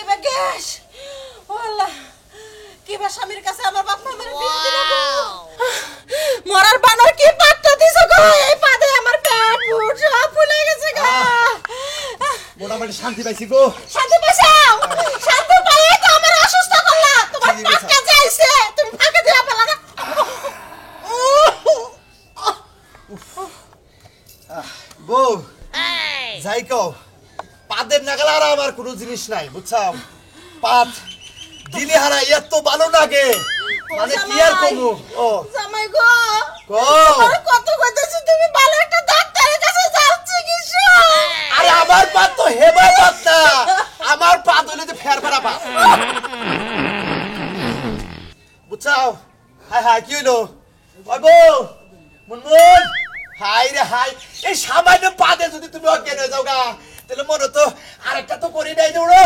এবার গ্যাস ওয়াল্লাহ কিবা স্বামীর কাছে আমার বাপ মা মেরে বিয়ে দিল গো মরার বানর কি পাটটা দিছো গো এই পাদে আমার পেট ফুট সব ফুলে গেছে গো মোটামুটি শান্তি পাইছি গো শান্তি পাইছাও শান্তি পাইয়ে তো আমার অসুস্থ করলা তোমার পাটটা যাইছে তুমি ফাঁকে দিয়া পেলা না বউ যাই কও পাদের নাগাল আর আমার কোনো জিনিস নাই বুঝছাও পাত দিলে হারা এত ভালো লাগে মানে কি আর কমু ও জামাই গো কো আর কত কইতেছি তুমি ভালো একটা ডাক্তারের কাছে যাও চিকিৎসা আরে আমার পাত তো হেবা পাত না আমার পাত হইলে তো ফের ফেরা পাত বুঝছাও হাই হাই কি হইলো ওই বউ মুনমুন হাই রে হাই এই সামান্য পাদে যদি তুমি অজ্ঞান হয়ে যাও গা তাহলে মনে তো আরেকটা তো করি নাই দৌড়ো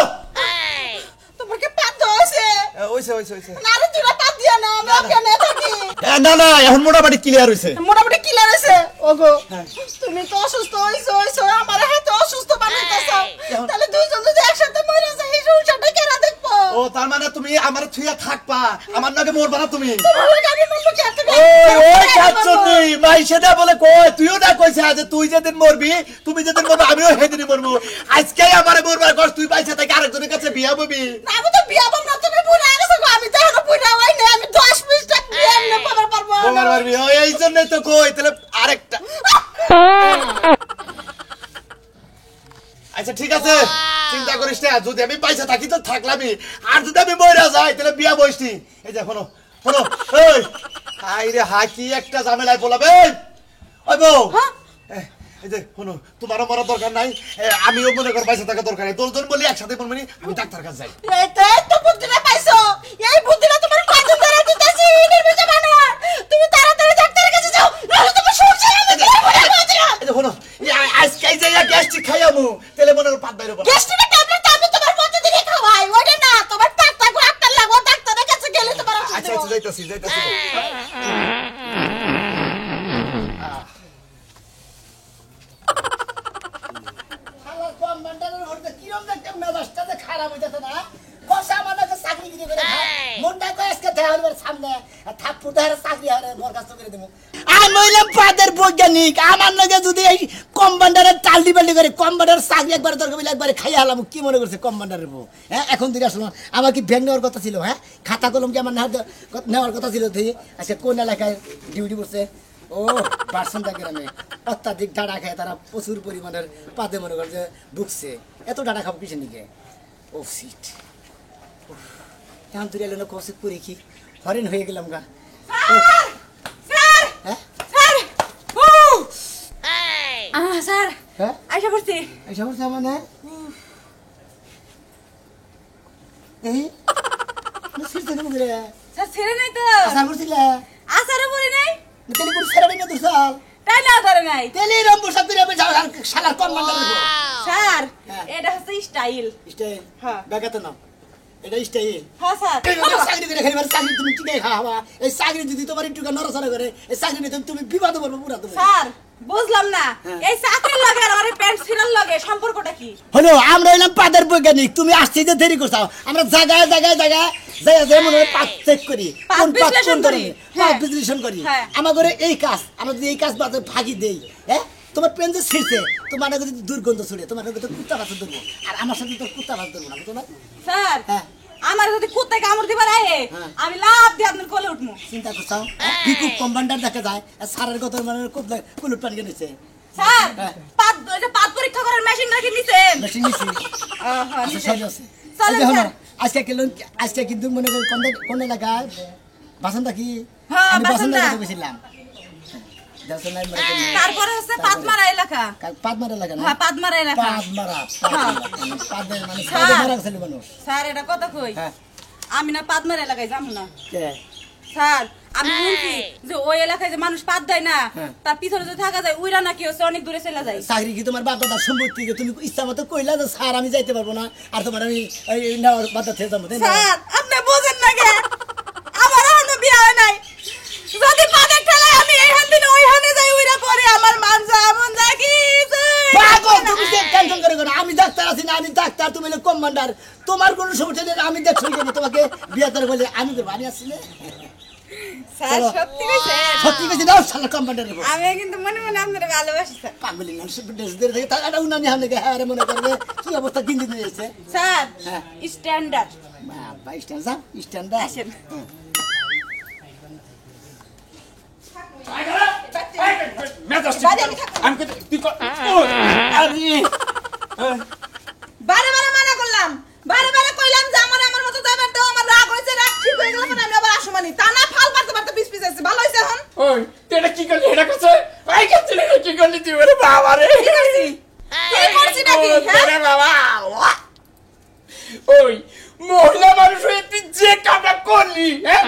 তোমার কি পাত হইছে ওইছে না রে তুই পাত দিয়া না আমি কেন থাকি না না এখন মোটামুটি ক্লিয়ার হইছে মোটামুটি ক্লিয়ার হইছে ওগো তুমি তো অসুস্থ হইছো আমার হাতে অসুস্থ বানাইতাছো তাহলে দুইজন যদি একসাথে মরে যাই এই সংসারটা কেরা দেখবো ও তার মানে তুমি আমার থুইয়া থাকবা আমার নাকি মরবা না তুমি তোমার গাড়ি মরলো কি তুমি ওই কাচ্চনি মাই সেটা বলে কই তুইও না কইছ যে তুই যেদিন মরবি তুমি যেদিন মরবে আমিও সেদিনই মরবো আজকেই আমারে মরবার কষ্ট তুই পাইছে তাই আরেকজনের কাছে বিয়া হবি আমি তো বিয়া বম না তুমি বুড়া গেছো গো আমি তো এখনো বুড়া হই না আমি 10 20 টাকা বিয়া না পাবার পারবো তোমার পারবি এই জন্যই তো কই তাহলে আরেকটা আচ্ছা ঠিক আছে চিন্তা করিস না যদি আমি পয়সা থাকি তো থাকলামই আর যদি আমি মরে যাই তাহলে বিয়া বসছি এই যে শোনো এই হাই রে হাকি একটা ঝামেলায় বলাবে ওই বউ এই যে শোনো তোমারও মরা দরকার নাই আমিও মনে কর পয়সা থাকা দরকার নাই দুজন বলি একসাথে বলবি আমি ডাক্তার কাছে যাই এই তো বুদ্ধিটা পাইছো এই বুদ্ধিটা তোমার কত ধরে দিতেছি নির্বিচার বানা তুমি তাড়াতাড়ি ডাক্তারের কাছে যাও নাহলে তুমি শুনছো আমি এই যে শোনো আজকে যে গ্যাস্ট্রিক খাইয়ামু তাহলে মনে কর পাত বাইরে বল গ্যাস্ট্রিকের ট্যাবলেট আমি তোমার প্রতিদিনই খাওয়াই ওইটা না তোমার পাতটা গো একটা লাগো ডাক্তারের কাছে গেলে তোমার আচ্ছা যাইতাছি হালাল কমান্ডারের হতে কিরম একটা মেজাজটা যে খারাপ হইতাছে না কসা আমাদেরকে চাকরি দিতে করে মনটা কই আজকে দেওয়ার সামনে থাপ্পড় ধরে চাকরি হরে বরখাস্ত করে দেব আমি হইলাম পাদের বৈজ্ঞানিক আমার লগে যদি এই কমান্ডারের টালডি বাল্ডি করে কমান্ডারের চাকরি একবার দরকার হইলে একবার খাইয়া হলাম কি মনে করছে কমান্ডারের বউ হ্যাঁ এখন দিকে আসলাম আমার কি ব্যাংক নেওয়ার কথা ছিল হ্যাঁ খাতা কলম কি আমার নেওয়ার কথা ছিল তুই আচ্ছা কোন এলাকায় ডিউটি করছে ও বারসন্তা গ্রামে অত্যাধিক ডাটা খায় তারা প্রচুর পরিমাণের পাতে মনে করে যে ঢুকছে এত ডাটা খাবো কিসের দিকে ও সিট এখন তুই এলো না কৌশিক করি কি হরেন হয়ে গেলাম গা স্যার হ্যাঁ আইসা পড়ছি এই সমস্যা মানে এই স্যার ছেড়ে নাই তো আশা করছিলে আসারও পড়ি নাই তেলে কোন ছেড়ে না দুসাল তাই না ধরে নাই তেলে রম্বু সব তুই যাও শালার কম মান্ডা স্যার হ্যাঁ। এটা হচ্ছে স্টাইল স্টাইল হ্যাঁ। ব্যাগাতে না এটা স্টাইল হ্যাঁ স্যার চাকরি করে খাইবার চাকরি তুমি কি খাওয়া এই চাকরি যদি তোমার একটু নড়াচড়া করে এই চাকরি নিয়ে তুমি বিবাদে পড়বো পুরা তুমি স্যার বুঝলাম না এই চাকরির লগে আর ওরে প্যান্ট ছিড়ার লগে সম্পর্কটা কি হলো আমরা এলাম পাদের বৈজ্ঞানিক তুমি আসতে যে দেরি করছাও আমরা জায়গায় যেমন পাত চেক করি কোন পাত কোন ধরনের পাত বিশ্লেষণ করি আমাদের এই কাজ আমরা যদি এই কাজ বাদে ভাগি দেই হ্যাঁ তোমার পেন যে ছিঁড়ছে তোমার যদি দুর্গন্ধ ছড়ে তোমার তো কুত্তা ভাত ধরবো আর আমার সাথে তো কুত্তা ভাত ধরবো না বুঝো না স্যার হ্যাঁ আমার যদি কুত্তায় কামড় দিবার আয়ে আমি লাভ দিয়ে আপনার কোলে উঠমু চিন্তা করছাও বিকুপ কম্পাউন্ডার দেখা যায় সারের কত মানে কুলুট পানি নিছে স্যার পাত এটা পাত পরীক্ষা করার মেশিন রাখি নিছেন মেশিন নিছি আচ্ছা সব আছে চলেন স্যার আজকে কিন্তু মনে করি কোন এলাকায় বাসন্তী কি হ্যাঁ আমি বাসন্তী বাসন্তী গেছিলাম তারপরে হচ্ছে পাতমারা এলাকা পাদমারা এলাকা না হ্যাঁ পাতমারা এলাকা পাদের মানে সাইডে মারা গেছিল মানুষ স্যার এটা কথা কই হ্যাঁ আমি না পাতমারা এলাকায় যাবো না কে স্যার আমি শুনছি যে ওই এলাকায় যে মানুষ পাত দেয় না তার পিছনে যদি থাকা যায় উইরা নাকি হচ্ছে অনেক দূরে চলে যায় চাকরি কি তোমার বাপ দাদার সম্পত্তি যে তুমি ইচ্ছা মতো কইলা যে স্যার আমি যাইতে পারবো না আর তোমার আমি নেওয়ার বাধা থেকে যাবো তাই না স্যার আপনি বোঝেন না কে আমার এখনো বিয়ে হয় নাই যদি পাদের ঠেলায় আমি এইখান থেকে ওইখানে যাই উইরা পরে আমার মান যা মন যা কি তুমি টেনশন করে না, আমি ডাক্তার আছি না, আমি ডাক্তার, তুমি হলো কমান্ডার, তোমার কোনো সমস্যা নেই, আমি দেখছি কেন তোমাকে বিয়ে করে বলে আমি করবো, আমি আসছি না। স্যার সত্যি কইছেন সত্যি বেশি দাও শালা কমান্ডার। আমি কিন্তু মনে মনে আপনাদের ভালোবাসি স্যার। পাগলি মানুষ ড্রেস দিয়ে থাকে তার একটা উনানি হামলে হ্যাঁ রে মনে করবে কি অবস্থা কিনতে দিয়েছে। স্যার হ্যাঁ। স্ট্যান্ডার্ড বাবা স্ট্যান্ডার্ড স্ট্যান্ডার্ড আসেন। বারে বারে মানা করলাম, বারে বারে কইলাম যে আমার মতো যাবেন তো, আমার রাগ হইছে, রাগ ঠিক হয়ে গেল মানে আমি আবার আসমানি তা না ফাল পারতে পারতে পিছ পিছ আছে। ভালো হইছে এখন ওই এটা কি করলি এটা করছে ভাই করছিস কি করলি তুই ওরে বাবা রে কি করছি কি করছি নাকি হ্যাঁ ওরে বাবা ওই মহিলা মানুষ হয়ে তুই যে কামটা করলি হ্যাঁ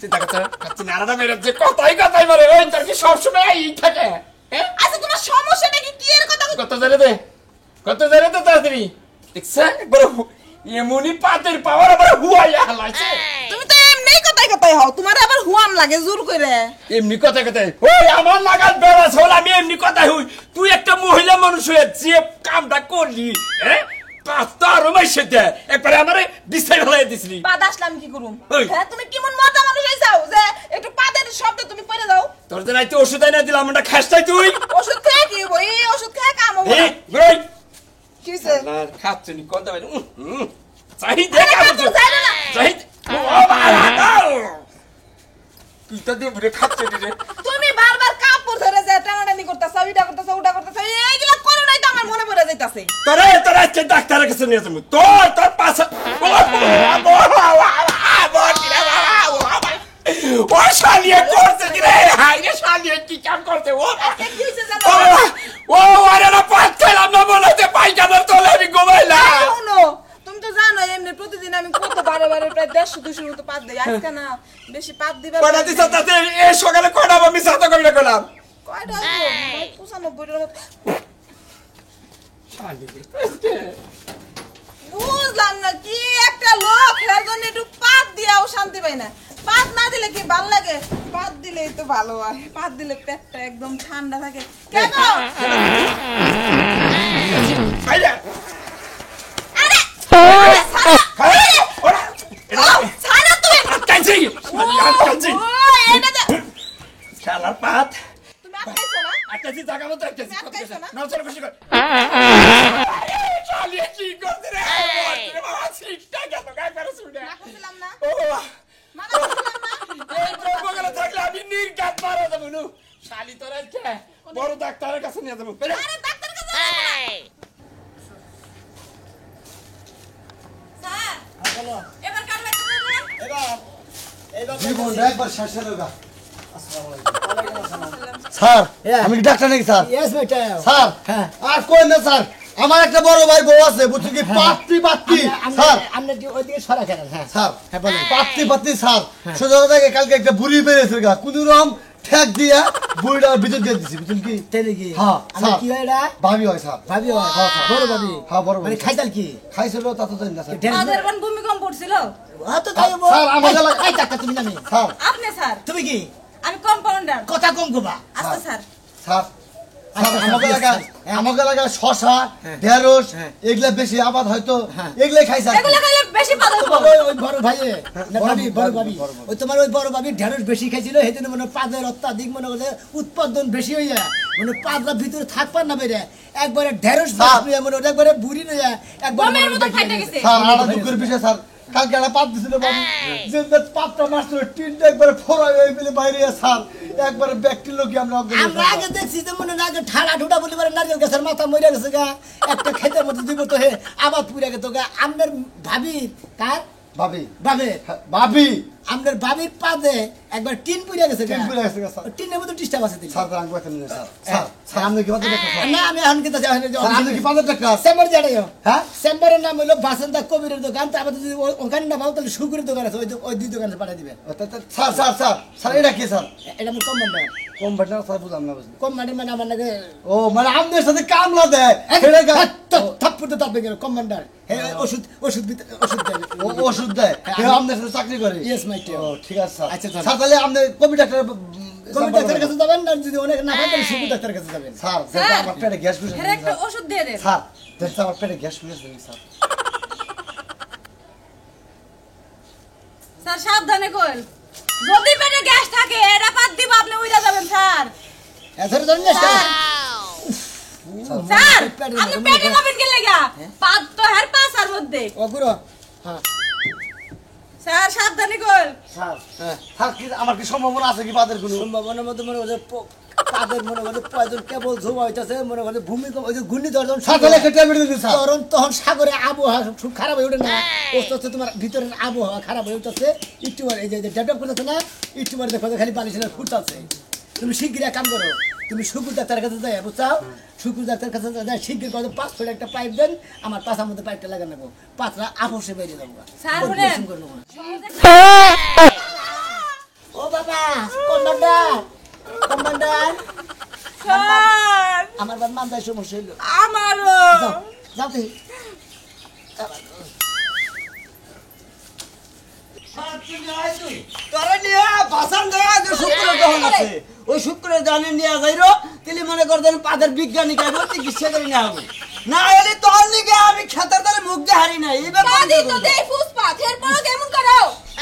চিন্তা করতে কাচ্চি নাড়াটা মেরে যে কথাই মারে ওই তোর কি সবসময় এই থাকে হ্যাঁ আচ্ছা তোমার সমস্যাটা কি এর কথা কত জানে তো তাড়াতাড়ি দেখছেন একবার এমনই পাতের পাওয়ার আবার হুয়াইয়া হালাইছে তুমি তো এমনিই কথাই হও, তোমার আবার হুয়াম লাগে জোর করে। এমনি কথায় ওই আমার লাগাত বেড়াস হল আমি এমনি কথাই হই তুই একটা মহিলা মানুষ হয়ে যে কামটা করলি হ্যাঁ পাঁচটা আরো মাইসে দে একবারে আমারে বিছাই ফেলাই দিছিলি বাদ আসলাম কি করুম ওই। হ্যাঁ তুমি কেমন মজা মানুষ হইছাও যে একটু পাদের শব্দ তুমি পড়ে দাও। তোর যে রাইতে ওষুধ আইনা দিলাম আমরা খাসটাই তুই ওষুধ খেয়ে কি হবো, এই ওষুধ খেয়ে কাম হবো এই না। রই কি হইছে? খাচ্ছনি কথা বলে চাই দে কাপড় চাইবে না। চাই ও বাবা তুই তো দিয়ে ভরে খাচ্ছনি রে তুমি বারবার কাপড় ধরে যায় টানাটানি করতেছ, ওইটা করতেছ, ওটা করতেছ, এইগুলা করো নাই তো আমার মনে পড়ে যাইতাছে। তোর আজকে ডাক্তারের কাছে নিয়ে যাবো তোর পাশে ও শালিয়ে করছে কি রে হাই রে শালিয়ে কি কাম করতে ও আজকে কি হইছে জানো? ও আরে না পাত খেলাম না বলতে পায়খানার তলে আমি ঘুমাইলাম শোনো, তুমি তো জানো এমনি প্রতিদিন আমি কত বারে বারে প্রায় 150-200 মতো পাত দেই, আজকে না বেশি পাত দিবার কয়টা দিছ তাতে এই সকালে কয়টা আমি সাথে করে করলাম কয়টা হইবো? 95 এর মতো। বুঝলাম না কি একটা লোক এর জন্য একটু পাত দিয়াও শান্তি পাই না। পাত না দিলে কি ভালো লাগে? পাত দিলেই তো ভালো হয়, পাত দিলে পেটটা একদম ঠান্ডা থাকে। কেন? আইয়া আরে খাই ওরা ছাড়া তুমি। কাঞ্চি কাঞ্চি ও এটা দে। শালার পাত তুমি আটকাইছো না? আটকাছি জায়গা মতো আটকাছি আটকাইছো না? না চলো খুশি কর শালিয়ে কি করতে রে বাবা সিটটা গেল গায় করে শুনে না করছিলাম না? ও না করছিলাম না? এই প্রবগলা থাকলে আমি নির্গাত মারা যাবো নু শালি তোর আজকে বড় ডাক্তারের কাছে নিয়ে যাবো আরে ডাক্তারের কাছে যাবো না। স্যার, বলো এবার কার লাগতে দেবেন? এবার জীবন একবার শেষ হলো গা। ওয়ালাইকুম আসসালাম। স্যার আমি কি ডাক্তার নাকি স্যার? Yes madam. স্যার হ্যাঁ। আর কই না স্যার, আমার একটা বড় ভাই বউ আছে বুঝছি কি পাত্তি স্যার আমরা ওইদিকে সরা খেলেন। হ্যাঁ স্যার হ্যাঁ বলেন। পাত্তি স্যার সোজা কথা কালকে একটা বুড়ি বেরিয়েছে গা কোন রকম ঠেক দিয়া বুড়িটা ভিতর দিয়ে দিছি বুঝছেন কি তাই নাকি? হ্যাঁ, আমরা স্যার। কি হয় এটা? ভাবি হয় স্যার ভাবি হয়? হ্যাঁ, স্যার। বড় ভাবি? হ্যাঁ, বড় ভাবি। মানে খাইতাল কি? খাইছিল তা তো জানি না স্যার ঢের- আমাদের কোন ভূমিকম্প পড়ছিল? হ্যাঁ তো তাই হবো। স্যার, আমার গলা- এই ডাক্তার তুমি নামে। স্যার আপনি স্যার, তুমি কি? আমি কম্পাউন্ডার। কথা কম কবা। আচ্ছা স্যার, স্যার আচ্ছা, আমাদের স্যার, এলাকায় হ্যাঁ। আমাদের এলাকায় শশা হ্যাঁ। ঢেঁড়স হ্যাঁ। এগুলা বেশি আবাদ হয়তো হ্যাঁ। এগুলাই খাই স্যার এগুলো খাইলে বেশি ভালো তোমার হবে। ওই বড় ভাইয়ে না বড় ভাবি ভাবি, বড় বড় ভাবি ভাবি, বড় ভাবি। ওই তোমার ওই বড় ভাবি ঢেঁড়স বেশি খাইছিল সেদিন মনে হয় পাদের অত্যাধিক মনে করলে উৎপাদন বেশি হইয়া মানে পাদরা ভিতরে থাকবার না বেরে একবারে ঢেঁড়স স্যার। মনে হয় একবারে বুড়ি নয়া একবারে গমের মনে মতো হয় ফাইটে বেশি গেছে। স্যার আড়া দুঃখের বিষয় স্যার কালকে একটা পাত দিছিল বাবু যে পাতটা মারছিল টিনটা একবারে ফোড়াই হয়ে গেলে বাইরে স্যার একবারে ব্যাকটেরিয়া কি আমরা অজ্ঞান হয়ে আমরা গেলাম। আগে দেখছি যে মনে না আগে ঠাড়া ঠুটা বলি পারে নারকেল গাছের মাথা মরে গেছে গা একটা খেতের মধ্যে দিব তো হে আবার পুড়ে গেছে গা আমনের ভাবির কার ভাবি বাবে হ্যাঁ, ভাবি আমনের ভাবির পাদে একবার টিন পুড়ে গেছে গা টিন পুড়ে গেছে গা, স্যার। টিনের মধ্যে ডিস্টার্ব আছে দিল স্যার আমি কথা নিয়ে স্যার স্যার স্যার আপনি কি পাতেন ডাক্তার স্যার? না আমি এখন কিন্তু যাই স্যার, আপনি কি পাতেন ডাক্তার চেম্বার জানাইও হ্যাঁ চেম্বারের নাম হলো বাসন্তা কবিরের দোকান তারপর যদি ওখানে না পাবো তাহলে শুকুরের দোকান আছে ওই দুই দোকানে পাঠিয়ে দিবেন স্যার স্যার স্যার স্যার এটা কি স্যার এটা আমি কম মান্ডার কম ভাটা স্যার বুঝলাম না বুঝলি কম মান্ডার মানে আমার নাকি ও মানে আমাদের সাথে কামলা দেয় সেটা থাপ্পুতে তাপবে গেল কম মান্ডার ওষুধ ওষুধ ওষুধ দেবে ওষুধ দেয় হ্যাঁ, কেউ আমাদের সাথে চাকরি করে Yes, my dear. ও ঠিক আছে স্যার আচ্ছা, স্যার। স্যার তাহলে আপনি কবি ডাক্তার কোন ডাক্তারের কাছে যাবেন না যদি অনেক না পান তাহলে শুকু ডাক্তারের কাছে যাবেন স্যার যেটা আমার পেটে গ্যাস ঘুরে এর একটা ওষুধ দিয়ে দেন স্যার যেটা আমার পেটে গ্যাস ঘুরে স্যার স্যার সাবধানে কইল যদি পেটে গ্যাস থাকে এটা পাত দিব আপনি উইরা যাবেন স্যার এথর জানেন না স্যার আপনি পেটে খাবেন কি লাগা পাত তো হের পাছার মধ্যে ও গুরু হ্যাঁ স্যার সাবধানে কইল স্যার স্যার কি আমার কি সম্ভাবনা আছে কি বাদের কোনো সম্ভাবনার মধ্যে মনে হচ্ছে তাদের মনে হচ্ছে পয়জন কেবল ধোয়া হইতাছে মনে হচ্ছে ভূমিকম্প ওই যে ঘূর্ণিঝড় যখন সকালে একটা ট্যাবলেট দিন স্যার তখন সাগরে আবহাওয়া খুব খারাপ হয়ে ওঠে না ওস্তে তোমার ভিতরের আবহাওয়া খারাপ হয়ে উঠতেছে একটু এই যে ডেভেলপ করতেছে না একটু দেখো খালি বালিশের ফুটতেছে তুমি শিগগির এক কাম করো তুমি শুকুর ডাক্তারের কাছে যাই বুঝছাও শুকুর ডাক্তারের কাছে যাই শিগগির করে 5 ফুট একটা পাইপ দেন আমার পাছার মধ্যে পাইপটা লাগানো নেবো পাছরা আপসে বেরিয়ে যাবো স্যার শুনেন ও বাবা কমান্ডার কমান্ডার স্যার আমার বাবা মাথায় সমস্যা হইলো আমারও যাও যাও তুই তোরে নিয়ে ভাষণ দেওয়া যে শুক্র গ্রহণ আছে ওই শুক্রের জানে নিয়ে যাইরো তিনি মনে করতেন পাদের বিজ্ঞানী কাজ চিকিৎসা করে নেওয়া হবে না এলে তোর লিগে আমি খেতার তালে মুখ দিয়ে হারি নাই এই দাদি তো দেই ফুসপাত এরপর কেমন করো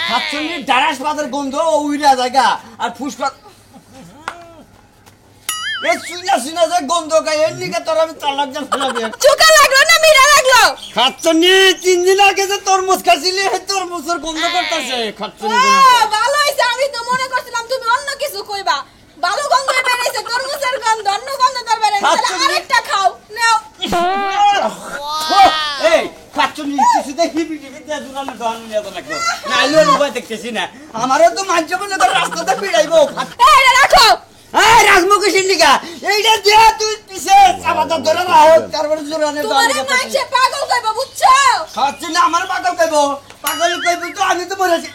খাচ্ছনি ডারাস পাদের গন্ধ ও উইরা জায়গা আর ফুসপাত এই সুইনা সুইনা যে গন্ধ গায় এর লিগে তোর আমি তালাক জান ফেলাবে চুকা লাগলো না মিরা লাগলো খাচ্ছনি 3 দিন আগে যে তরমুজ খাইছিলি এই তরমুজের গন্ধ করতেছে খাচ্ছনি ভালো হইছে আমি তো মনে করছিলাম তুমি অন্য কিছু কইবা ভালো গন্ধ বেরিয়েছে তরমুজের গন্ধ অন্য গন্ধ তোর বেরিয়েছে আরেকটা খাও নাও এই খাচ্ছনি কিছু দেখি বিবি দে দোকানে দোকান নিয়ে তো নাকি না আইলো উপায় দেখতেছি না আমারও তো মাঝে মধ্যে তো রাস্তাতে পিড়াইবো এই রাখো এই রাজমুখী সিন্ডিকা এইটা দে তুই পিছে চাবাটা ধরে না হোক তারপরে জোরানে তোমার মাইছে পাগল কইবা বুঝছো খাচ্ছি না আমার পাগল কইবো তো আমি তো বলেছি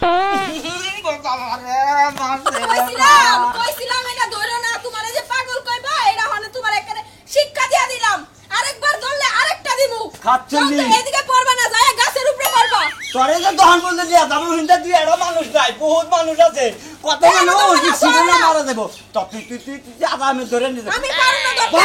কইছিলাম এটা ধরো না তোমারে যে পাগল কইবা এটা হনে তোমার এখানে শিক্ষা দিয়া দিলাম আরেকবার ধরলে আরেকটা দিমু খাচ্ছি এদিকে পড়বা না যায় গাছের উপরে পড়বা তোরে যে দহন বলতে দিয়া যাবো হিন্দা তুই এড়ো মানুষ নাই বহুত মানুষ আছে কত মানুষ ওই ছিড়ে না মারা দেবো তো তুই আদা আমি ধরে নিয়ে আমি পারু না ধরতে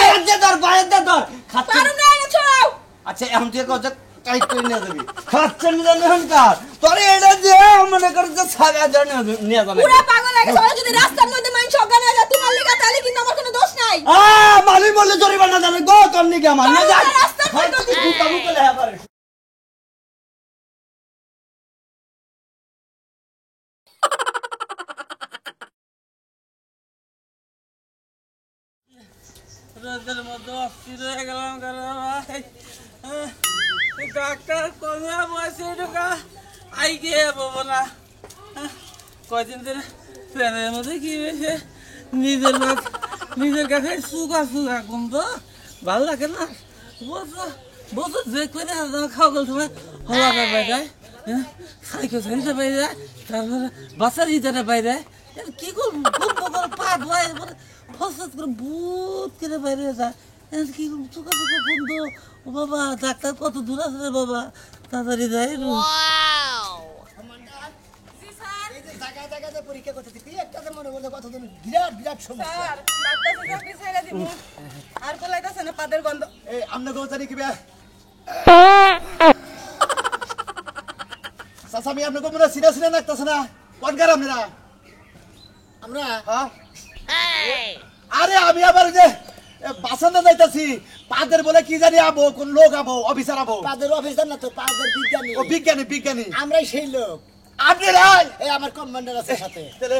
বাইরে দে ধর খাচ্ছি পারু না এনে ছড়াও আচ্ছা এখন তুই কত টাইট করে নিয়ে যাবি খাচ্ছেন জানি হনকার তোরে এটা যে মনে কর যে ছাগা জানি নিয়ে যাবে পুরো পাগল লাগে সবাই যদি রাস্তার মধ্যে মাইন অজ্ঞান হয়ে যায় তোমার লাগা তাহলে কিন্তু আমার কোনো দোষ নাই মালি বলে জরিমানা জানে গো তোর নিকে আমার না যা রাস্তার মধ্যে কাবু করে হ্যাঁ পারে রোদের মধ্যে অস্থির হয়ে গেলাম কেন ভাই ডাক্তার কমিয়া বসে ঢোকা আই গিয়ে পাবো না কয়দিন ধরে প্যানের মধ্যে কি হয়েছে নিজের কাছে সুগা গন্ধ ভালো লাগে না বছর যে করে খাওয়া সময় হওয়া পাই যায় সাইকেল সাইকেলটা পাই যায় তারপরে বাচ্চার ইটাটা পাই যায় কি করবো পা ধোয়া ফসফস করে ভূত করে বাইরে যায় কি চুকা চুকা বন্ধ ও বাবা ডাক্তার কত দূর আছে রে বাবা তাড়াতাড়ি যাই জায়গায় জায়গায় পরীক্ষা করতে তুই একটা মনে করতে কতদিন বিরাট বিরাট সমস্যা স্যার ডাক্তার চাকরি ছাইরা দিমু আর কোলাইতাছে না পাদের গন্ধ এই আমনে গোতারি কি বে সাসা আমি আপনি কোমরা সিনা সিনা লাগতাছ না কোন গার আপনারা আমরা হ্যাঁ আরে আমি আবার যে বাসান্দা যাইতাছি পাদের বলে কি জানি আবো কোন লোক আবো অফিসার আবো পাদের অফিসার না তো পাদের বিজ্ঞানী ও বিজ্ঞানী আমরাই সেই লোক আপনি রাই এই আমার কমান্ডার আছে সাথে তাহলে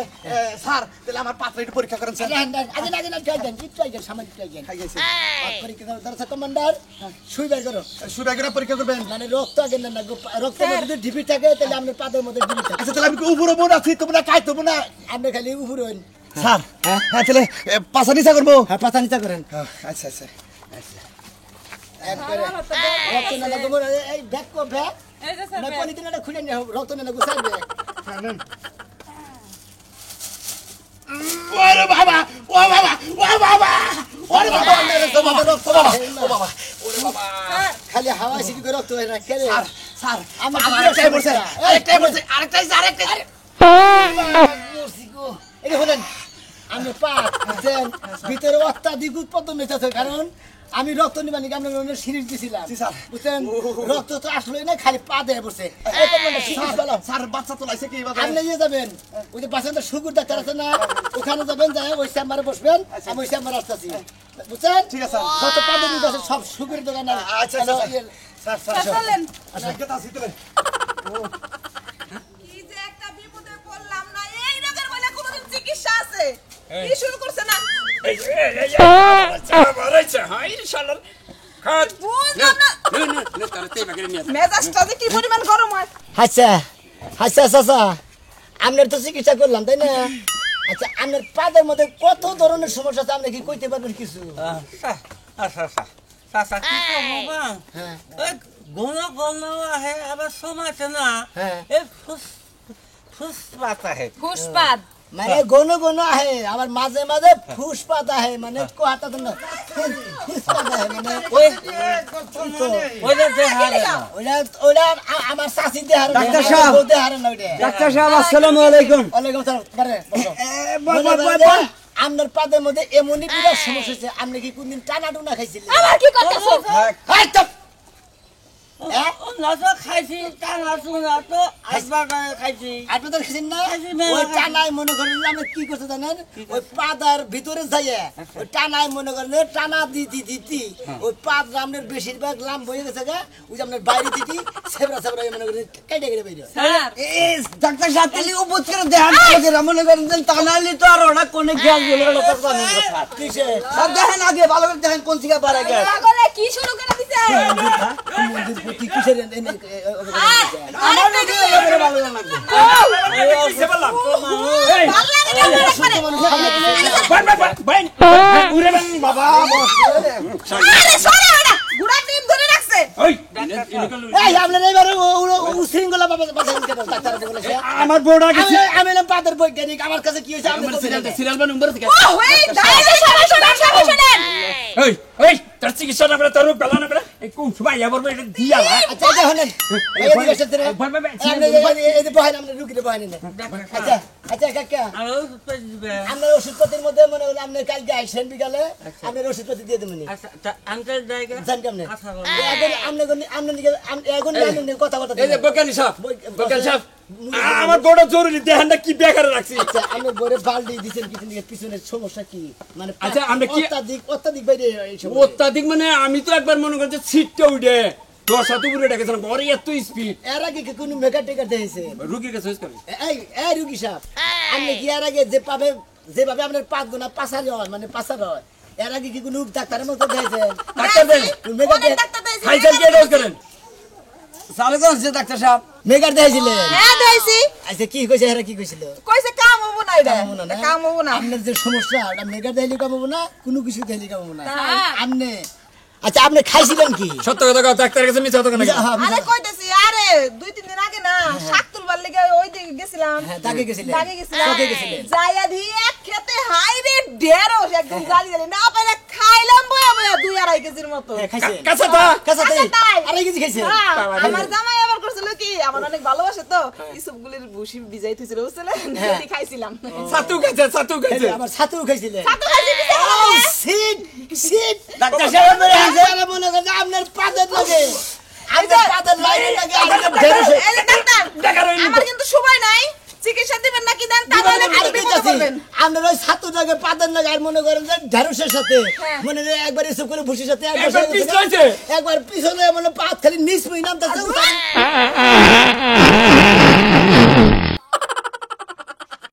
স্যার তাহলে আমার পাত্র একটু পরীক্ষা করেন স্যার আগে ট্রাই দেন কি ট্রাই দেন সামান্য ট্রাই দেন খাই গেছে পরীক্ষা করো দরজা কমান্ডার সুই বের করো সুরাগেরা পরীক্ষা করবেন মানে রক্ত আগে না রক্তের মধ্যে যদি ঢিপি থাকে তাহলে আপনার পাদের মধ্যে ঢিপি থাকে আচ্ছা তাহলে আমি কি উপরে বোন আছি তোমরা কাই তোমরা আপনি খালি উপরে হইন স্যার হ্যাঁ তাহলে পাশা নিচা করবো হ্যাঁ পাতা নিচা করেন আচ্ছা আচ্ছা একবারে রক্ত না লাগবো এই ব্যাগ কো ব্যাগ এই যে স্যার না পানি দিন খুলে নে রক্ত না লাগবো সাইড ব্যাগ ওরে বাবা ও বাবা ওরে বাবা ওরে বাবা খালি হাওয়া সিটি করে রক্ত হয় না খেলে স্যার আমার আরেকটাই বলছে আরেকটাই বলছে আরেকটাই মরছি গো এই হলেন আমি পাত বুঝছেন ভিতরে অত্যাধিক উৎপাদন হইতেছে কারণ আমি রক্ত নিবানি আমরা সিরিজ দিছিলাম বুঝছেন রক্ত তো আসলোই না খালি পা দেয় বসে স্যার বাচ্চা তো লাইছে কি এবার আপনি ইয়ে যাবেন ওই যে বাচ্চাটা শুকুর ডাক্তার আছে না ওখানে যাবেন যাই ওই চেম্বারে বসবেন আমি ওই চেম্বারে আসতেছি বুঝছেন ঠিক আছে কত পাদের আছে সব শুকুরের দোকান আচ্ছা স্যার চলেন কথা আছে তাহলে কি যে একটা বিপদে পড়লাম না এই রোগের বলে কোনোদিন চিকিৎসা আছে কি শুরু করছে না এই হাই শালার খাত বুঝলাম না না তার তেই বাগরে নিয়ে মেজাজটা যে কি পরিমাণ গরম হয় আচ্ছা আচ্ছা আচ্ছা আপনার তো চিকিৎসা করলাম তাই না আচ্ছা আপনার পাদের মধ্যে কত ধরনের সমস্যা আছে আপনি কি কইতে পারবেন কিছু কি করবো বা? হ্যাঁ ঘন ঘন আহে আবার সমাজে না হ্যাঁ। এই ফুসপাত আহে ফুসপাত মানে গণ গণ আহে আবার মাঝে মাঝে ফুসপাত আহে মানে কোহাটা তো না ফুসপাত আহে মানে ওই ওইটা দেখা ওইটা ওইটা আমার শাশি দেহার ডাক্তার সাহেব। দেহার না ওইটা ডাক্তার সাহেব আসসালামু আলাইকুম ওয়ালাইকুম আসসালাম বারে আপনার পাদের মধ্যে এমনই বিরাট সমস্যা হচ্ছে আপনি কি কোনদিন টানা টুনা খাইছিলেন আবার কি করতেছো হাই চুপ! হ্যাঁ? না তো খাইছি টানা টুনা তো আসবার খাইছি আপনি তো খাইছেন না খাইছি না। ওই টানায় মনে করেন যে আমি কি করতে জানেন ওই পাদার ভিতরে যাইয়ে ওই টানায় মনে করেন যে টানা দিতি ওই পাদ রামনের বেশিরভাগ লাম বয়ে গেছে গা ওই যে আপনার বাইরে দিতি সেবরা সেবরা মনে করেন কেটে কেটে বেরিয়ে স্যার এই ডাক্তার সাহেব তাহলে উপজ করে দেখান আমাকে মনে করেন যে টানালি তো আর ওরা কোনে গ্যাস বলে ওরা তো জানেন না স্যার কিসে স্যার দেখেন আগে ভালো করে দেখেন কোন থেকে পারে গ্যাস পাগলে কি শুরু করে দিছে মন্দির প্রতি কিসের আমার নাকি এবারে ভালো লাগবে কিসে বললাম এই ভালো লাগে না আমার একবারে। বাই উরে বান বাবা আরে সরে ওটা গুড়া টিম ধরে রাখছে ওই এই আপনার এবার উশৃঙ্খলা বাবা ডাক্তার বলেছে আমার বড় গেছে আমি না পাদের বৈজ্ঞানিক আমার কাছে কি হয়েছে আপনি সিরিয়াল বা নম্বর থেকে ও ওই দাঁড়িয়ে সরে শুনেন ওই ওই তার চিকিৎসা না করে তার পেলা না করে এই কোন সময় আবার এটা দিয়া না আচ্ছা আচ্ছা হলেন এদিকে এসে ধরে আপনি এই বহেন আপনি রুগীরে বহেন না আচ্ছা আচ্ছা কাকা আর ওষুধ দিবে আপনার ওষুধপত্রের মধ্যে মনে করেন আপনি কালকে আইসেন বিকালে আপনার ওষুধপত্র দিয়ে দেবেন আচ্ছা আনতে জায়গা জান কেমনে কথা বল এখন কথা কথা এই যে বকানি সাহেব বকানি সাহেব আমার বড় জরুরি দেহানটা কি বেকারে রাখছি আচ্ছা আপনি বড় বালতি দিছেন পিছনের সমস্যা কি মানে আচ্ছা, আমরা কি- অত্যাধিক বাইরে এই সমস্যা। অত্যাধিক মানে আমি তো একবার মনে করছি সিটটা উঠে 10 হাত উপরে রেখেছিলাম ঘরে এত স্পিড এর আগে কি কোনো মেকা টেকার দিয়েছে রুগীর কাছে করে এই এই রুগী সাহেব আপনি কি এর আগে যেভাবে আপনার পাঁচ গোনা পাসারি হয় মানে পাসার হয় এর আগে কি কোনো ডাক্তারের মতো দিয়েছে ডাক্তার দেন মেকা অনেক ডাক্তার দিয়েছে খাইছেন কে ডোজ করেন চালু করছে ডাক্তার সাহেব মেকার দিয়েছিলেন হ্যাঁ দিয়েছি আচ্ছা কি কইছে এরা কি কইছিল কইছে কাম হবো না এটা কাম হবো না, না? কাম হবো না আপনার যে সমস্যা ওটা মেকার দিলে কাম হবো না কোনো কিছু দিলে কাম হবো না হ্যাঁ। আপনি আচ্ছা আপনি খাইছিলেন কি সত্য কথা কও ডাক্তারের কাছে মিছা কথা নাকি হ্যাঁ, আরে কইতেছি আরে 2-3 দিন আগে না শাক তুলবার লেগে ওই দিকে গেছিলাম হ্যাঁ, দাগে গেছিলেন। দাগে গেছিলাম দাগে গেছিলেন। যাইয়া দি এক খেতে হাই রে ঢেরস একদম জালি জালি না পারে খাইলাম বয়া বয়া 2-2.5 কেজির মতো হ্যাঁ, খাইছে কাছে তা কাঁচা তাই কাঁচা তাই। আড়াই কেজি খাইছে হ্যাঁ, আমার জামাই আবার করছিল কি আমার অনেক ভালোবাসে তো ইসবগুলির ভুসি ভিজাই থইছিল বুঝছিলেন হ্যাঁ। সেটি খাইছিলাম সাতু খাইছে আমার ছাতু খাইছিলেন সাথে খাইছি কি ও সিট সিট ডাক্তার সাহেব বলে হাজার মনে করে আপনার পাদের লাগে আপনার পাদের লাইনে লাগে আপনার ঢেরসে এই যে ডাক্তার দেখার হইলো তো। আমার কিন্তু সময় নাই চিকিৎসা দিবেন নাকি দেন তা নাহলে আরো বিপদে পড়বেন আপনার ওই ছাতু লাগে পাদের লাগে আর মনে করেন যে ঢেরসের সাথে হ্যাঁ। মনে হয় একবার এসব করে ভুসির সাথে একবার পিছলাইছে। একবার পিছনে মানে পাত খালি নিচ পই নামতেছে